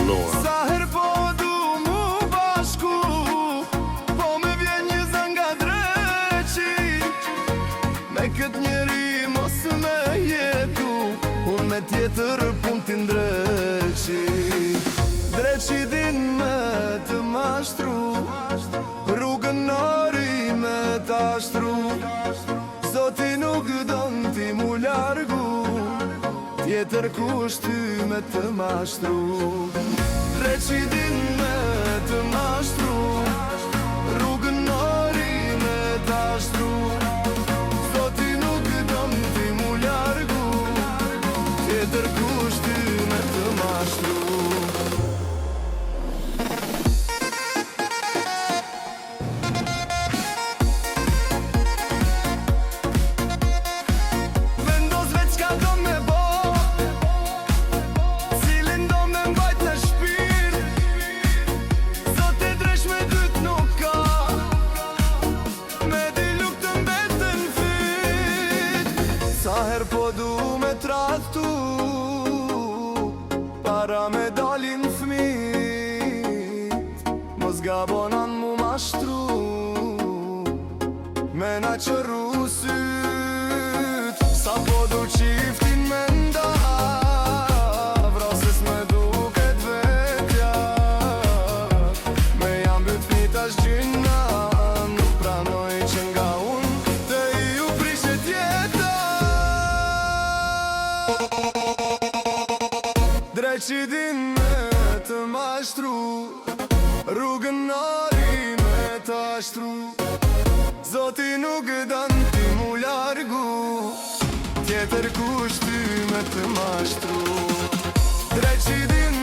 Lord. Sa her po du mu bashku, po me vjen një zën nga dreqi. Me kët njeri mos me jetu, unë me tjetër pun t'i ndreqi. Dreqi din me të mashtru, rrugën nari me t'ashtru. Zoti nuk don ti mu largu, tjetër kush ty me të mashtru. Dreqi din me të mashtru, rrugën nari me t'ashtru. Zoti nuk don ti mu largu, tjetër kush ty me të mashtru. Sa her po du me traktu, para me dalin fmit, mos gabonan mu mashtru, me na qërru syt. Sa po du qiftin me nda, vrasës me duket vetja, me jam byt fmitash gjyna, nuk pranoj që nga unë të ju prishet jeta. Dreqi din me të mashtru, rrugën nari me t'ashtru. Zoti nuk dan ti mu largu, tjetër kush ty me të mashtru. Dreqi din